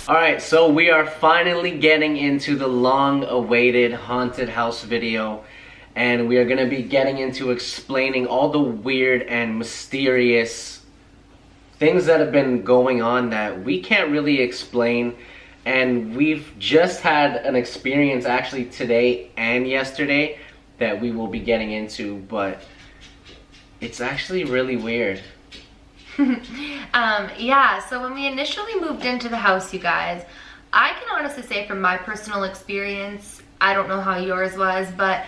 Alright, so we are finally getting into the long-awaited haunted house video, and we are going to be getting into explaining all the weird and mysterious things that have been going on that we can't really explain. And we've just had an experience actually today and yesterday that we will be getting into, but it's actually really weird. Yeah, so when we initially moved into the house, you guys, I can honestly say from my personal experience, I don't know how yours was, but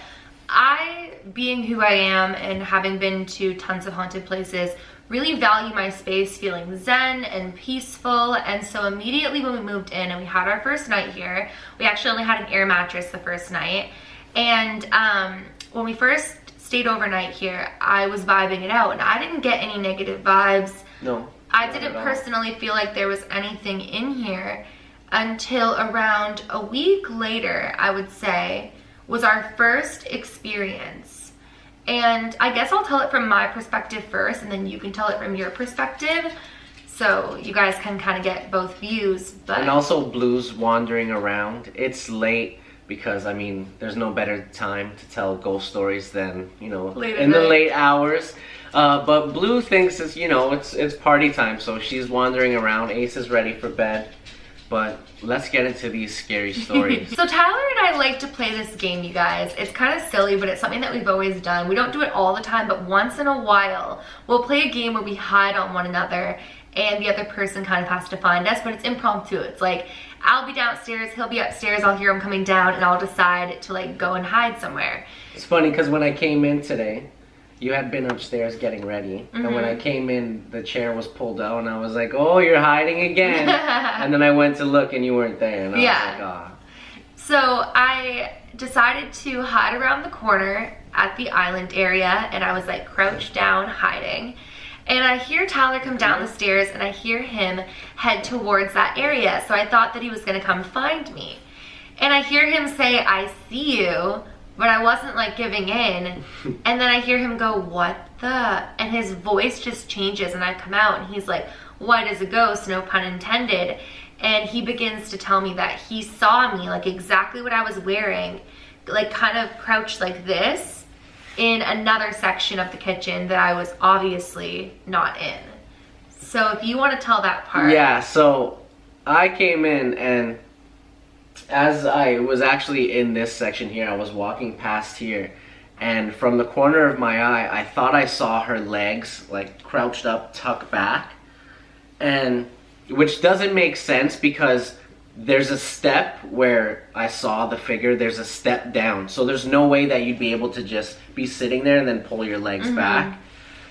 I, being who I am and having been to tons of haunted places, really value my space feeling zen and peaceful. And so immediately when we moved in and we had our first night here, we actually only had an air mattress the first night. And when we first stayed overnight here, I was vibing it out and I didn't get any negative vibes. No. I didn't personally feel like there was anything in here until around a week later, I would say, was our first experience. And I guess I'll tell it from my perspective first and then you can tell it from your perspective, so you guys can kind of get both views. But and also Blue's wandering around. It's late because, I mean, there's no better time to tell ghost stories than, you know, in the late hours. But Blue thinks it's, you know, it's party time, so she's wandering around. Ace is ready for bed. But let's get into these scary stories. So Tyler and I like to play this game, you guys. It's kind of silly, but it's something that we've always done. We don't do it all the time, but once in a while, we'll play a game where we hide on one another and the other person kind of has to find us, but it's impromptu. It's like, I'll be downstairs, he'll be upstairs, I'll hear him coming down, and I'll decide to like go and hide somewhere. It's funny because when I came in today, you had been upstairs getting ready, and when I came in, the chair was pulled out, and I was like, oh, you're hiding again. And then I went to look, and you weren't there, and I was like, ah. So I decided to hide around the corner at the island area, and I was like crouched down, hiding. And I hear Tyler come down the stairs, and I hear him head towards that area, so I thought that he was gonna come find me. And I hear him say, I see you, but I wasn't like giving in. And then I hear him go, what the? And his voice just changes and I come out and he's like, white as a ghost, no pun intended. And he begins to tell me that he saw me, like exactly what I was wearing, like kind of crouched like this in another section of the kitchen that I was obviously not in. So if you want to tell that part. Yeah, so I came in and as I was actually in this section here, I was walking past here, and from the corner of my eye, I thought I saw her legs like crouched up, tucked back, and which doesn't make sense because there's a step where I saw the figure, there's a step down, so there's no way that you'd be able to just be sitting there and then pull your legs back.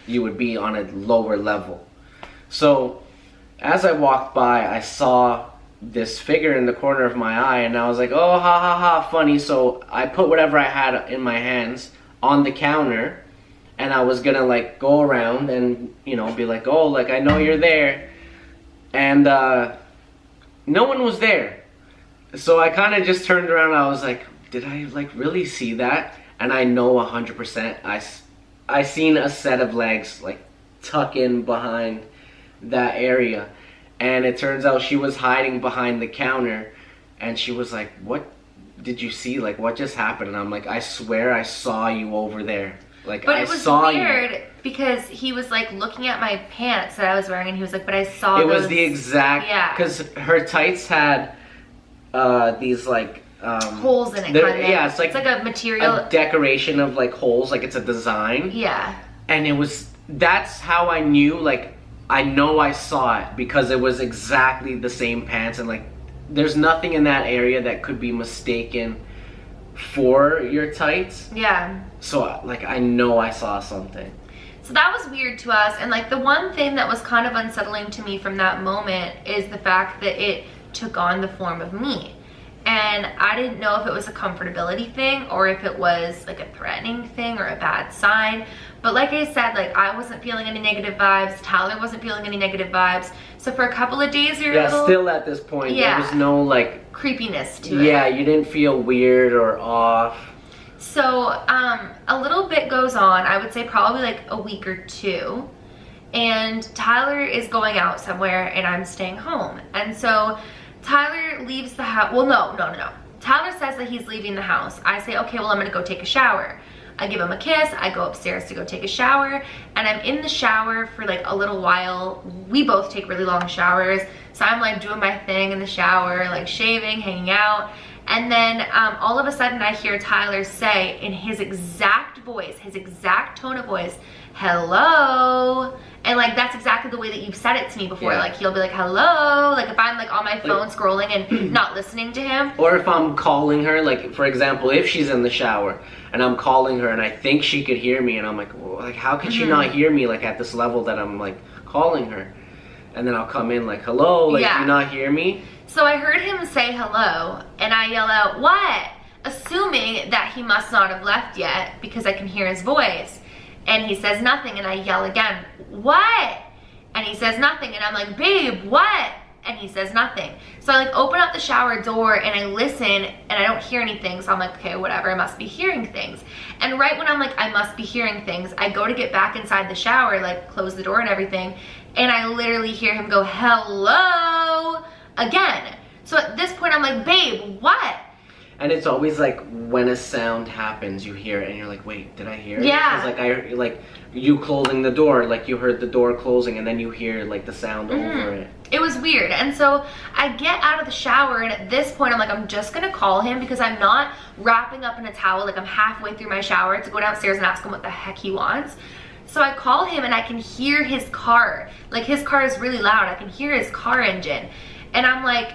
You would be on a lower level. So as I walked by, I saw this figure in the corner of my eye, and I was like, oh, ha ha ha, funny. So I put whatever I had in my hands on the counter, and I was gonna like go around and, you know, be like, oh, like I know you're there. And no one was there. So I kind of just turned around and I was like, did I like really see that? And I know 100% I seen a set of legs like tuck in behind that area. And it turns out she was hiding behind the counter, and she was like, what did you see? Like, what just happened? And I'm like, I swear I saw you over there. Like, but I it was saw weird you. Because he was like looking at my pants that I was wearing, and he was like, but I saw it those. was the exact, because her tights had these like holes in it, kind of. Yeah, it's like a material, a decoration of like holes, like it's a design. Yeah. And it was, that's how I knew, like, I know I saw it because it was exactly the same pants, and like there's nothing in that area that could be mistaken for your tights. Yeah. So like I know I saw something. So that was weird to us, and like the one thing that was kind of unsettling to me from that moment is the fact that it took on the form of me. And I didn't know if it was a comfortability thing or if it was like a threatening thing or a bad sign. But like I said, like I wasn't feeling any negative vibes. Tyler wasn't feeling any negative vibes. So for a couple of days, we were still at this point, yeah, there was no like creepiness to it. Yeah, you didn't feel weird or off. So a little bit goes on. I would say probably like a week or two. And Tyler is going out somewhere and I'm staying home. And so Tyler leaves the house. Well, no. Tyler says that he's leaving the house. I say, okay, well, I'm gonna go take a shower. I give him a kiss. I go upstairs to go take a shower. And I'm in the shower for like a little while. We both take really long showers. So I'm like doing my thing in the shower, like shaving, hanging out. And then all of a sudden I hear Tyler say in his exact voice, his exact tone of voice, hello. And like that's exactly the way that you've said it to me before. Like he'll be like hello, like if I'm like on my phone scrolling and not listening to him, or if I'm calling her, like for example, if she's in the shower and I'm calling her and I think she could hear me and I'm like, well, like how could she not hear me like at this level that I'm like calling her? And then I'll come in like hello, like do you not hear me? So I heard him say hello and I yell out what, assuming that he must not have left yet because I can hear his voice. And he says nothing and I yell again, what? And he says nothing and I'm like, babe, what? And he says nothing. So I like open up the shower door and I listen and I don't hear anything. So I'm like, okay, whatever, I must be hearing things. And right when I'm like, I must be hearing things, I go to get back inside the shower, like close the door and everything. And I literally hear him go, hello, again. So at this point I'm like, babe, what? And it's always like when a sound happens, you hear it and you're like, wait, did I hear it? Yeah. Because like you closing the door, like you heard the door closing and then you hear like the sound over it. It was weird. And so I get out of the shower and at this point I'm like, I'm just gonna call him because I'm not wrapping up in a towel. Like I'm halfway through my shower to go downstairs and ask him what the heck he wants. So I call him and I can hear his car. Like his car is really loud. I can hear his car engine. And I'm like,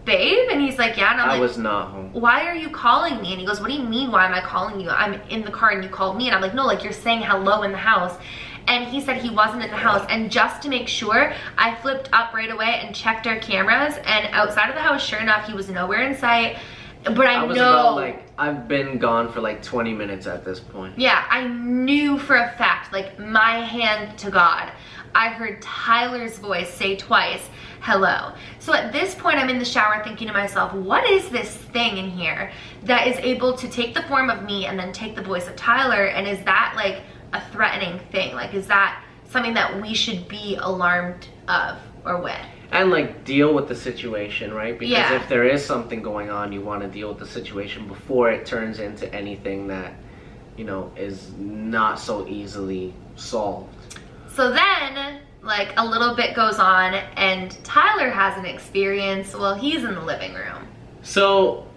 babe? And he's like, yeah. And I'm like, I was not home. Why are you calling me? And he goes, what do you mean, why am I calling you? I'm in the car and you called me. And I'm like, no, like you're saying hello in the house. And he said he wasn't in the house. And just to make sure, I flipped up right away and checked our cameras. And outside of the house, sure enough, he was nowhere in sight. But I was know, about, like, I've been gone for like 20 minutes at this point. Yeah, I knew for a fact, like my hand to God, I heard Tyler's voice say twice, hello. So at this point, I'm in the shower thinking to myself, what is this thing in here that is able to take the form of me and then take the voice of Tyler? And is that like a threatening thing? Like, is that something that we should be alarmed of or with? And like deal with the situation, right? Because if there is something going on, you want to deal with the situation before it turns into anything that, you know, is not so easily solved. So then, like a little bit goes on and Tyler has an experience while he's in the living room. So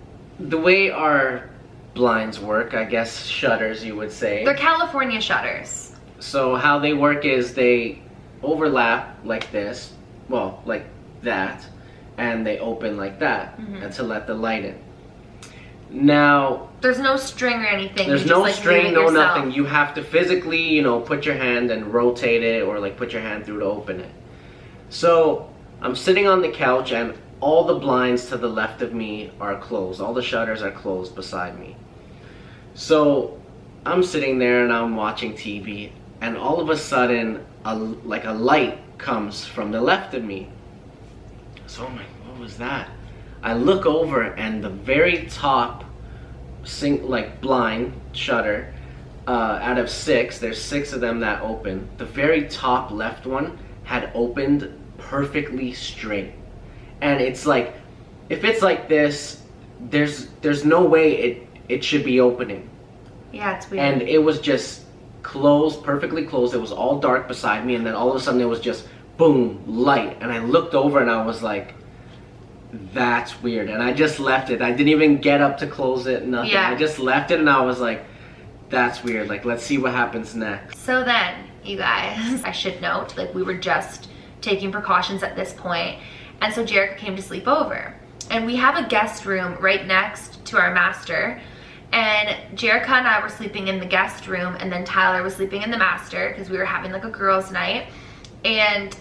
the way our blinds work, I guess shutters you would say. They're California shutters. So how they work is they overlap like this, well, like that, and they open like that, and to let the light in. Now, there's no string or anything. There's no string, no nothing. You have to physically, you know, put your hand and rotate it or like put your hand through to open it. So I'm sitting on the couch and all the blinds to the left of me are closed. All the shutters are closed beside me. So I'm sitting there and I'm watching TV and all of a sudden a light comes from the left of me. So I'm like, what was that? I look over and the very top blind shutter out of 6, there's 6 of them that open. The very top left one had opened perfectly straight. And it's like, if it's like this, there's no way it should be opening. Yeah, it's weird. And it was just closed, perfectly closed. It was all dark beside me and then all of a sudden it was just boom, light. And I looked over and I was like, that's weird. And I just left it. I didn't even get up to close it, nothing. I just left it and I was like, that's weird. Like, let's see what happens next. So then, you guys, I should note, like we were just taking precautions at this point. And so Jerica came to sleep over. And we have a guest room right next to our master. And Jerica and I were sleeping in the guest room and then Tyler was sleeping in the master because we were having like a girls' night. And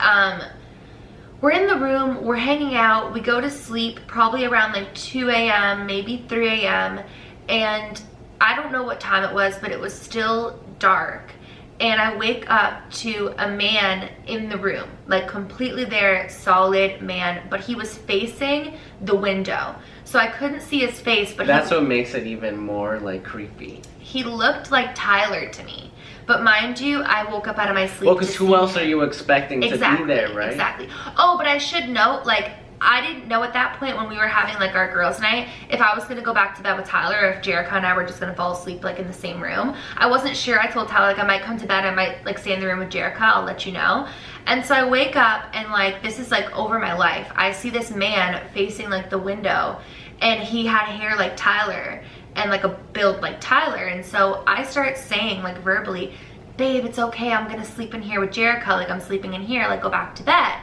we're in the room, we're hanging out, we go to sleep probably around like 2 a.m., maybe 3 a.m. And I don't know what time it was, but it was still dark. And I wake up to a man in the room, like completely there, solid man, but he was facing the window. So I couldn't see his face, but that's what makes it even more like creepy. He looked like Tyler to me. But mind you, I woke up out of my sleep. Well, because who else are you expecting to be there, right? Exactly. Oh, but I should note, like, I didn't know at that point when we were having like our girls' night if I was gonna go back to bed with Tyler or if Jerica and I were just gonna fall asleep like in the same room. I wasn't sure. I told Tyler like I might come to bed, I might like stay in the room with Jerica, I'll let you know. And so I wake up and like this is like over my life. I see this man facing like the window and he had hair like Tyler and like a build like Tyler. And so I start saying like verbally, babe, it's okay, I'm gonna sleep in here with Jerica, like I'm sleeping in here, like go back to bed.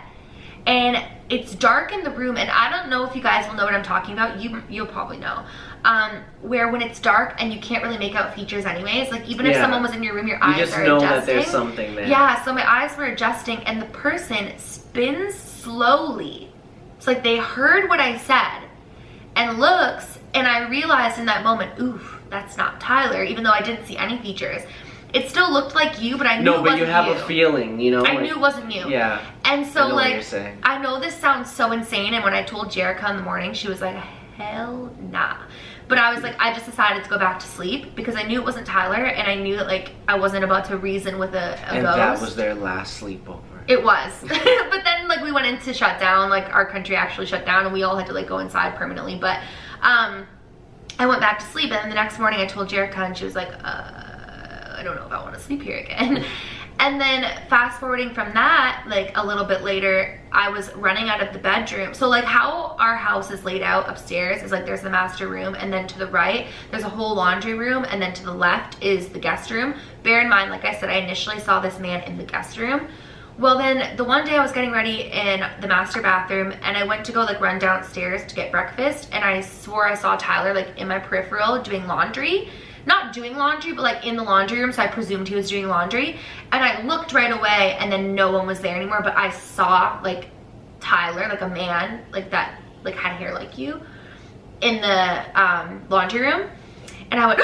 And it's dark in the room, and I don't know if you guys will know what I'm talking about. You'll probably know. Where when it's dark and you can't really make out features anyways, like even if someone was in your room, your eyes are adjusting. You just know that there's something there. Yeah, so my eyes were adjusting and the person spins slowly. It's like they heard what I said and looks, and I realized in that moment, oof, that's not Tyler, even though I didn't see any features. It still looked like you, but I knew it wasn't you. No, but you have a feeling, you know? I knew it wasn't you. Yeah. And so, like, I know this sounds so insane, and when I told Jerica in the morning, she was like, hell nah. But I was like, I just decided to go back to sleep because I knew it wasn't Tyler, and I knew that, like, I wasn't about to reason with a ghost. And that was their last sleepover. It was. But then, like, we went into shutdown. Like, our country actually shut down, and we all had to, like, go inside permanently. But I went back to sleep, and then the next morning I told Jerica, and she was like, I don't know if I want to sleep here again. And then fast forwarding from that, like a little bit later, I was running out of the bedroom. So like how our house is laid out upstairs is like there's the master room, and then to the right there's a whole laundry room, and then to the left is the guest room. Bear in mind, like I said, I initially saw this man in the guest room. Well, then the one day I was getting ready in the master bathroom, and I went to go like run downstairs to get breakfast, and I swore I saw Tyler like in my peripheral doing laundry. Not doing laundry, but like in the laundry room, so I presumed he was doing laundry. And I looked right away, and then no one was there anymore, but I saw like Tyler, like a man like that, like had hair like you, in the laundry room. And I went,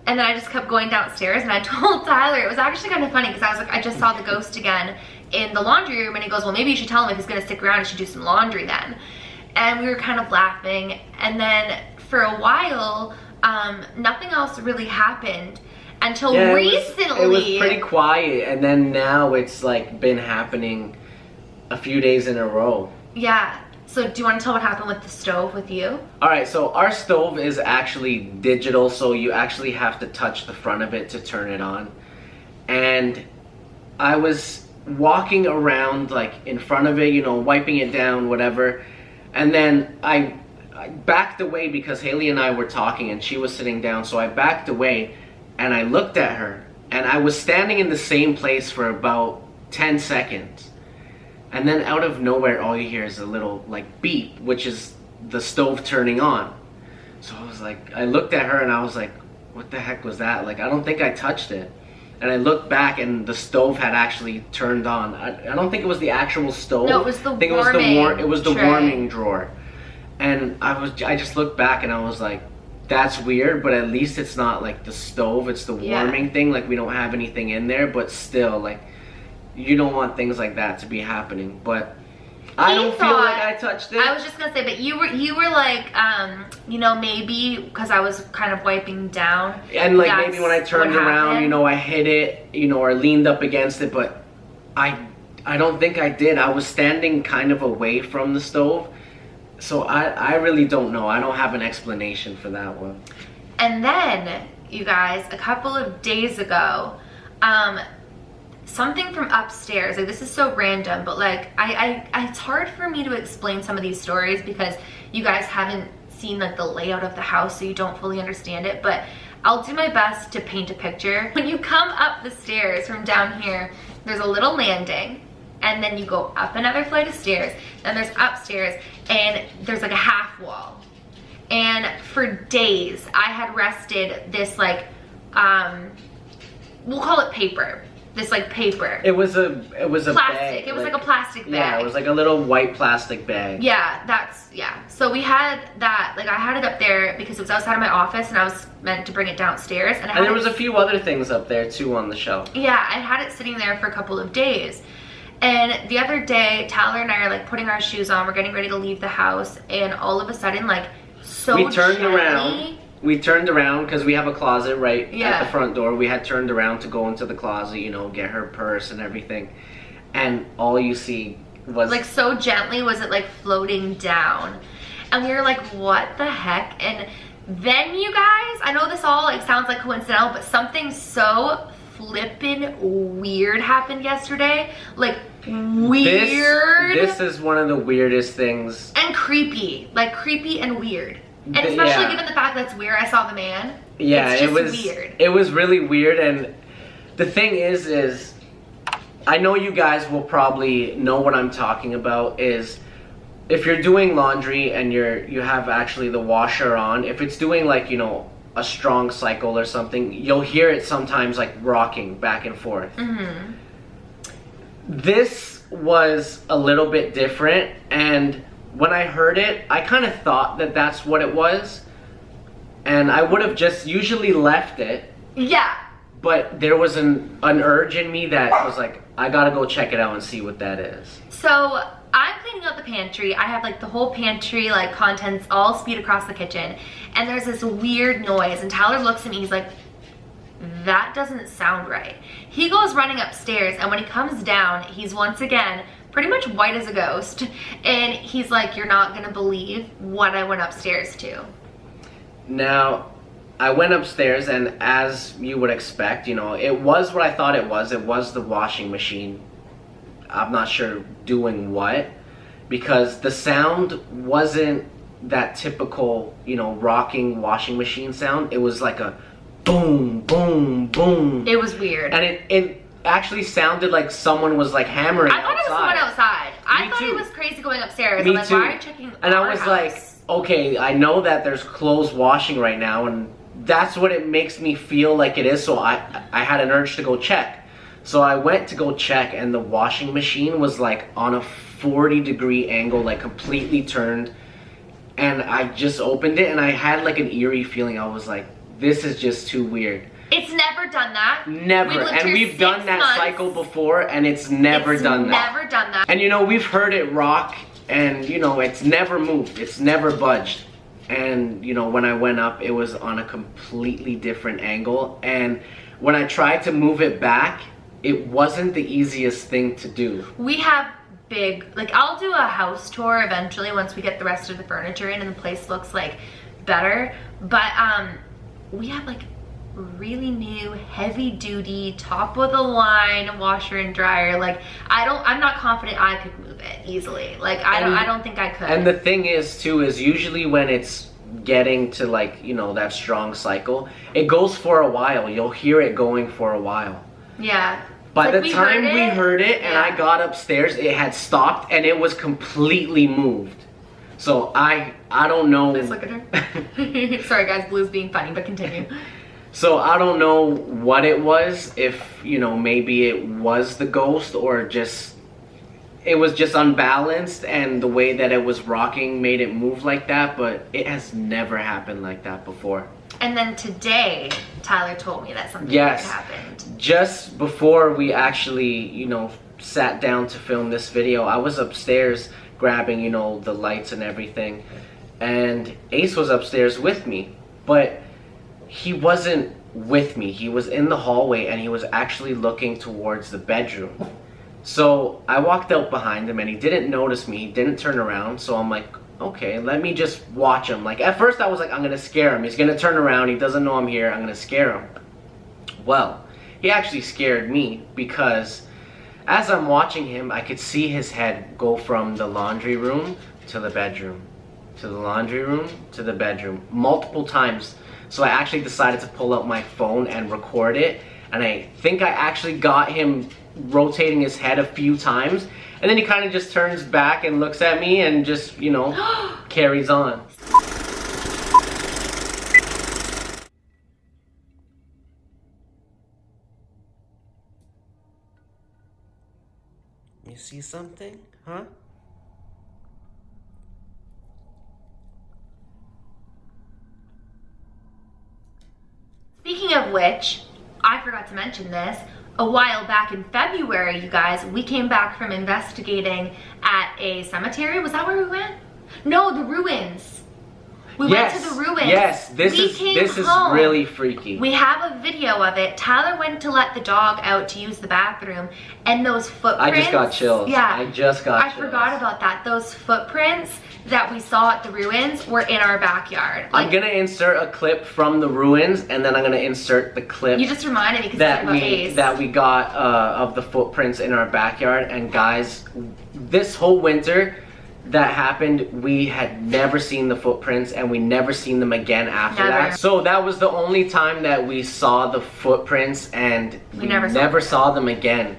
and then I just kept going downstairs, and I told Tyler. It was actually kind of funny because I was like, I just saw the ghost again in the laundry room, and he goes, well, maybe you should tell him if he's gonna stick around, he should do some laundry then. And we were kind of laughing, and then for a while, nothing else really happened until recently. It was pretty quiet, and then now it's like been happening a few days in a row. Yeah. So do you want to tell what happened with the stove with you? Alright, so our stove is actually digital, so you actually have to touch the front of it to turn it on. And I was walking around like in front of it, you know, wiping it down, whatever. And then I backed away because Hailey and I were talking and she was sitting down, so I backed away and I looked at her, and I was standing in the same place for about 10 seconds, and then out of nowhere all you hear is a little like beep, which is the stove turning on. So I was like, I looked at her and I was like, what the heck was that? Like, I don't think I touched it. And I looked back and the stove had actually turned on. I don't think it was the actual stove. No, it was the warming it was the warming drawer. And I just looked back and I was like, that's weird, but at least it's not like the stove, it's the warming thing. Like, we don't have anything in there, but still, like, you don't want things like that to be happening. But I don't feel like I touched it. I was just gonna say, but you were like, you know, maybe because I was kind of wiping down. And like maybe when I turned around, you know, I hit it, you know, or leaned up against it, but I don't think I did. I was standing kind of away from the stove. So I really don't know. I don't have an explanation for that one. And then, you guys, a couple of days ago, something from upstairs, like this is so random, but like it's hard for me to explain some of these stories because you guys haven't seen like the layout of the house, so you don't fully understand it, but I'll do my best to paint a picture. When you come up the stairs from down here, there's a little landing, and then you go up another flight of stairs, then there's upstairs, and there's like a half wall. And for days I had rested this like we'll call it paper, this like paper. It was a plastic. bag. It was like a plastic bag. Yeah, it was like a little white plastic bag. Yeah, so we had that, like I had it up there because it was outside of my office and I was meant to bring it downstairs. And there was a few other things up there too on the shelf. Yeah, I had it sitting there for a couple of days. And the other day, Tyler and I are like putting our shoes on, we're getting ready to leave the house, and all of a sudden, like, we turned around. We turned around because we have a closet right at the front door. We had turned around to go into the closet, you know, get her purse and everything. And all you see was... like, so gently was it, like, floating down. And we were like, what the heck? And then, you guys, I know this all, like, sounds like coincidental, but something so flippin' weird happened yesterday. Like, weird. This is one of the weirdest things. And creepy. Like, creepy and weird. And especially given the fact that's where I saw the man. Yeah, it's just weird. It was really weird, and the thing is I know you guys will probably know what I'm talking about. Is if you're doing laundry and you have actually the washer on, if it's doing like, you know, a strong cycle or something, you'll hear it sometimes like rocking back and forth. Mm-hmm. This was a little bit different, and when I heard it, I kind of thought that that's what it was, and I would have just usually left it. Yeah. But there was an urge in me that was like, I gotta go check it out and see what that is. So I'm cleaning out the pantry. I have like the whole pantry, like contents all spewed across the kitchen, and there's this weird noise, and Tyler looks at me, he's like, that doesn't sound right. He goes running upstairs, and when he comes down, he's once again pretty much white as a ghost, and he's like, you're not gonna believe what I went upstairs to. Now, I went upstairs, and as you would expect, you know, it was what I thought it was. It was the washing machine. I'm not sure doing what, because the sound wasn't that typical, you know, rocking washing machine sound. It was like a boom, boom, boom. It was weird. And it actually sounded like someone was like hammering outside. I thought it was someone outside. I thought too. it was crazy going upstairs. Me I'm like, too. why are you checking And our I was house? like, okay, I know that there's clothes washing right now, and that's what it makes me feel like it is, so I had an urge to go check. So I went to go check, and the washing machine was like on a 40-degree angle, like completely turned, and I just opened it, and I had like an eerie feeling. I was like, this is just too weird. It's never done that. Never. And we've done that cycle before, and it's never done that. Never done that. And you know, we've heard it rock, and you know, it's never moved. It's never budged. And you know, when I went up, it was on a completely different angle. And when I tried to move it back, it wasn't the easiest thing to do. We have big, like, I'll do a house tour eventually once we get the rest of the furniture in and the place looks like better. But we have like really new, heavy duty, top of the line washer and dryer. Like, I'm not confident I could move it easily. Like, I don't think I could. And the thing is too, is usually when it's getting to like, you know, that strong cycle, it goes for a while. You'll hear it going for a while. Yeah. By the time we heard it and I got upstairs, it had stopped and it was completely moved. So I don't know. Let's look at her. Sorry guys, Blue's being funny, but continue. So I don't know what it was, if, you know, maybe it was the ghost or just, it was just unbalanced and the way that it was rocking made it move like that, but it has never happened like that before. And then today, Tyler told me that something weird happened. Just before we actually, you know, sat down to film this video, I was upstairs grabbing, you know, the lights and everything, and Ace was upstairs with me, but he wasn't with me. He was in the hallway and he was actually looking towards the bedroom. So I walked out behind him and he didn't notice me. He didn't turn around. So I'm like, okay, let me just watch him. Like, at first I was like, I'm gonna scare him. He's gonna turn around. He doesn't know I'm here. I'm gonna scare him. Well, he actually scared me because as I'm watching him, I could see his head go from the laundry room to the bedroom, to the laundry room to the bedroom, multiple times. So I actually decided to pull out my phone and record it. And I think I actually got him rotating his head a few times. And then he kind of just turns back and looks at me and just, you know, carries on. see something? Huh? Speaking of which, I forgot to mention this. A while back in February, you guys, we came back from investigating at a cemetery. Was that where we went? No, the ruins. We went to the ruins. Yes, this is really freaky. We have a video of it. Tyler went to let the dog out to use the bathroom, and those footprints. I just got chills. Yeah, I just got chills. I forgot about that. Those footprints that we saw at the ruins were in our backyard. I'm gonna insert a clip from the ruins, and then I'm gonna insert the clip. You just reminded me because that we got of the footprints in our backyard. And guys, this whole winter that happened, we had never seen the footprints, and we never seen them again after that. So that was the only time that we saw the footprints, and we never saw them again.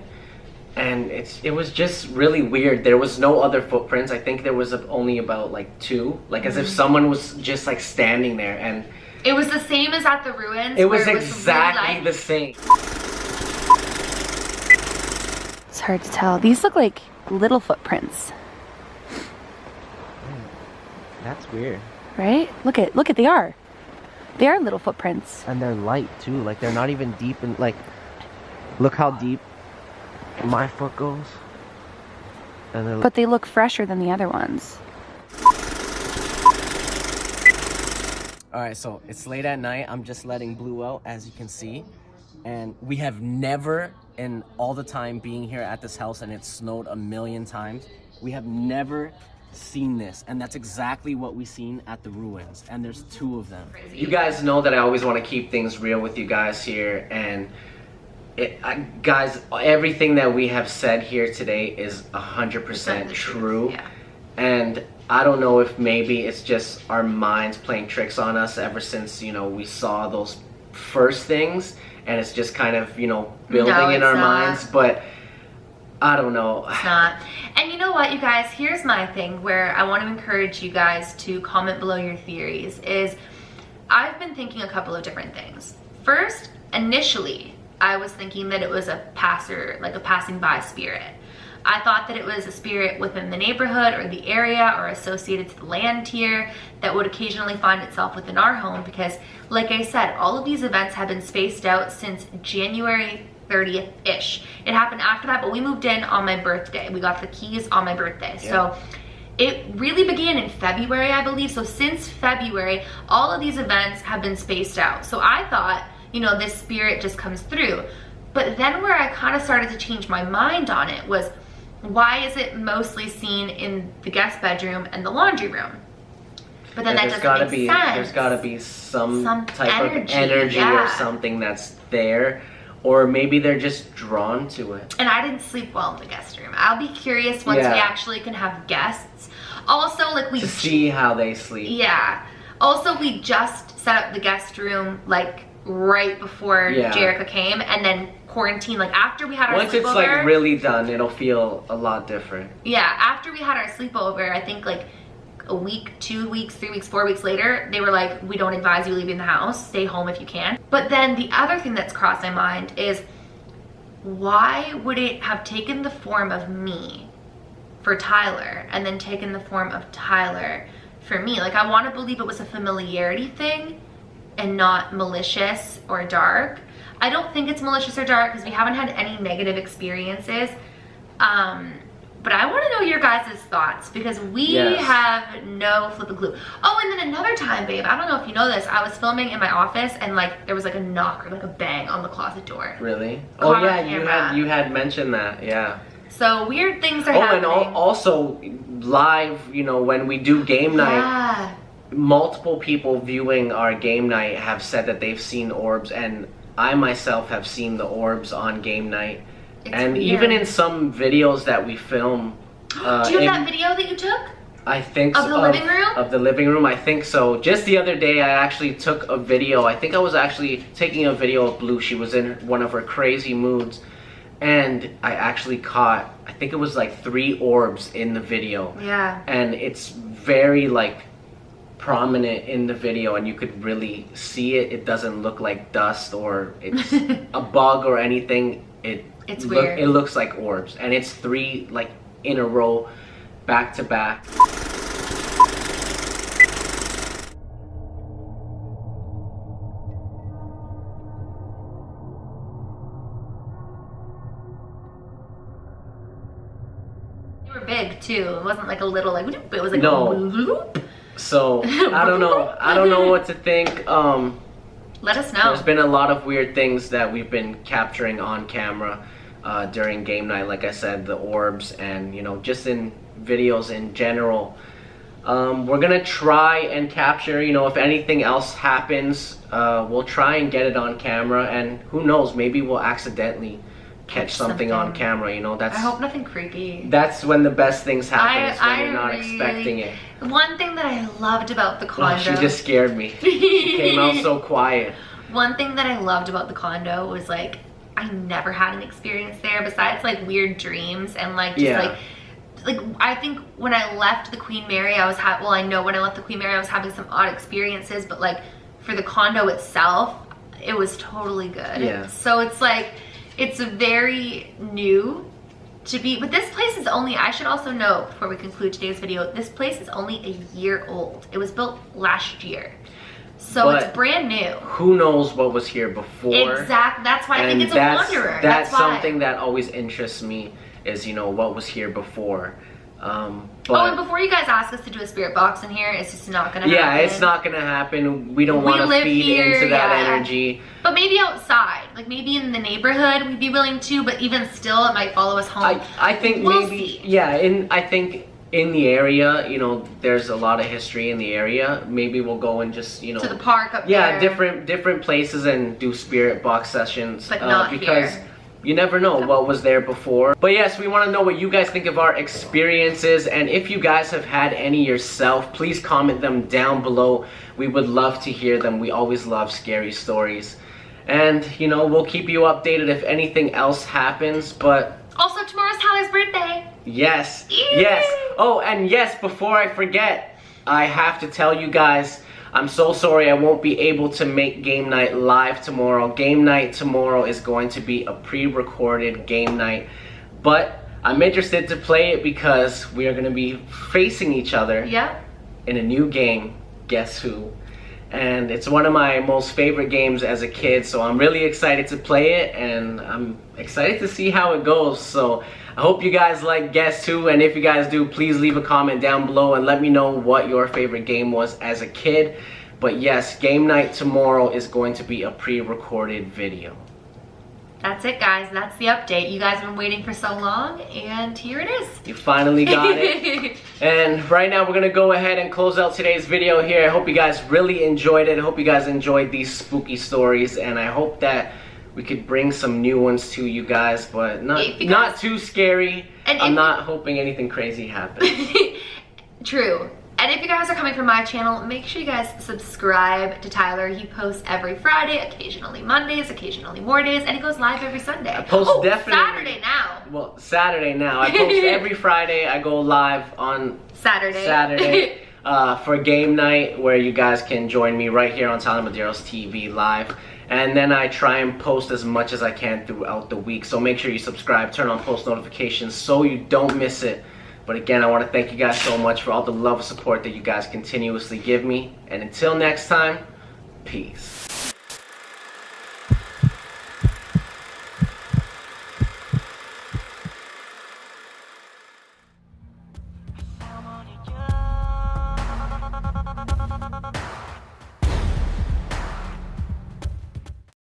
And it was just really weird. There was no other footprints. I think there was only about like 2, like as if someone was just like standing there. And it was the same as at the ruins. It was exactly the same. It's hard to tell. These look like little footprints. That's weird. Right? Look at they are. They are little footprints. And they're light too. Like they're not even deep, and like look how deep my foot goes. And but they look fresher than the other ones. Alright, so it's late at night. I'm just letting Blue out, as you can see. And we have never, in all the time being here at this house, and it's snowed a million times, we have never seen this, and that's exactly what we seen at the ruins, and there's 2 of them. You guys know that I always want to keep things real with you guys here, and guys, everything that we have said here today is 100% true. Yeah. And I don't know if maybe it's just our minds playing tricks on us ever since, you know, we saw those first things, and it's just kind of, you know, building in our minds, but I don't know. It's not. And you know what, you guys, here's my thing where I want to encourage you guys to comment below your theories is I've been thinking a couple of different things. First, initially, I was thinking that it was a passing by spirit. I thought that it was a spirit within the neighborhood or the area or associated to the land tier that would occasionally find itself within our home because, like I said, all of these events have been spaced out since January 30th-ish. It happened after that, but we moved in on my birthday. We got the keys on my birthday. Yeah. So it really began in February, I believe. So since February, all of these events have been spaced out. So I thought, you know, this spirit just comes through. But then where I kind of started to change my mind on it was, why is it mostly seen in the guest bedroom and the laundry room? But then that doesn't make sense. There's gotta be some type of energy or something that's there. Or maybe they're just drawn to it. And I didn't sleep well in the guest room. I'll be curious once we actually can have guests. Also, like to see how they sleep. Yeah. Also, we just set up the guest room like right before Jerica came, and then quarantine, like after we had our sleepover. Once it's like really done, it'll feel a lot different. Yeah, after we had our sleepover, I think like a week, 2 weeks, 3 weeks, 4 weeks later, they were like, we don't advise you leaving the house, stay home if you can. But then the other thing that's crossed my mind is, why would it have taken the form of me for Tyler and then taken the form of Tyler for me? Like, I want to believe it was a familiarity thing and not malicious or dark. I don't think it's malicious or dark because we haven't had any negative experiences. But I want to know your guys' thoughts because we have no flipping clue. Oh, and then another time, babe, I don't know if you know this, I was filming in my office and like there was like a knock or like a bang on the closet door. Really? Oh yeah, you had mentioned that, yeah. So weird things are happening. Oh, and also live, you know, when we do game night, multiple people viewing our game night have said that they've seen orbs, and I myself have seen the orbs on game night. And weird. Even in some videos that we film. Do you have that video that you took? I think so. Of the living room? Of the living room, I think so. Just the other day, I actually took a video. I think I was actually taking a video of Blue. She was in one of her crazy moods. And I actually caught, I think it was like 3 orbs in the video. Yeah. And it's very like prominent in the video, and you could really see it. It doesn't look like dust or it's a bug or anything. It's weird. It looks like orbs, and it's 3 like in a row, back to back. They were big too. It wasn't like a little like whoop, it was like No. a whoop. So I don't know what to think. Let us know. There's been a lot of weird things that we've been capturing on camera during game night. Like I said, the orbs and, you know, just in videos in general. We're gonna try and capture, you know, if anything else happens, we'll try and get it on camera, and who knows, maybe we'll accidentally catch something on camera, you know. That's, I hope nothing creepy. That's when the best things happen, is when you're not expecting it. One thing that I loved about the condo... Oh, she just scared me. She came out so quiet. One thing that I loved about the condo was, like, I never had an experience there besides, like, weird dreams and, like, just, like, I think when I left the Queen Mary, I was well, I know when I left the Queen Mary, I was having some odd experiences, but, like, for the condo itself, it was totally good. Yeah. So it's, like... It's very new to be, but this place is only, I should also note before we conclude today's video, this place is only a year old. It was built last year. So but it's brand new. Who knows what was here before? Exactly, that's why I think it's a wanderer. That's something that always interests me, is, you know, what was here before. But, and before you guys ask us to do a spirit box in here, it's just not gonna happen. Yeah, it's not gonna happen. We don't want to feed into that energy. But maybe outside, like maybe in the neighborhood, we'd be willing to. But even still, it might follow us home. I think we'll maybe see. Yeah. I think in the area, you know, there's a lot of history in the area. Maybe we'll go and just, you know, to the park up there. Yeah, different places and do spirit box sessions. But not because here. You never know what was there before. But yes, we want to know what you guys think of our experiences, and if you guys have had any yourself, please comment them down below. We would love to hear them. We always love scary stories. And, you know, we'll keep you updated if anything else happens, but... Also, tomorrow's Tyler's birthday. Yes. Yay. Yes. Oh, and yes, before I forget, I have to tell you guys, I'm so sorry I won't be able to make game night live tomorrow. Game night tomorrow is going to be a pre-recorded game night, but I'm interested to play it because we are going to be facing each other in a new game, Guess Who? And it's one of my most favorite games as a kid, so I'm really excited to play it, and I'm excited to see how it goes. So I hope you guys like Guess Who, and if you guys do, please leave a comment down below and let me know what your favorite game was as a kid. But yes, game night tomorrow is going to be a pre-recorded video. That's it, guys. That's the update. You guys have been waiting for so long, and here it is. You finally got it. And right now we're going to go ahead and close out today's video here. I hope you guys really enjoyed it. I hope you guys enjoyed these spooky stories, and I hope that we could bring some new ones to you guys, but not too scary. I'm not hoping anything crazy happens. True. And if you guys are coming from my channel, make sure you guys subscribe to Tyler. He posts every Friday, occasionally Mondays, occasionally more days, and he goes live every Sunday. I post definitely Saturday now. Well, Saturday now. I post every Friday. I go live on Saturday for game night, where you guys can join me right here on TylerMedeirosTV live. And then I try and post as much as I can throughout the week. So make sure you subscribe, turn on post notifications so you don't miss it. But again, I want to thank you guys so much for all the love and support that you guys continuously give me. And until next time, peace.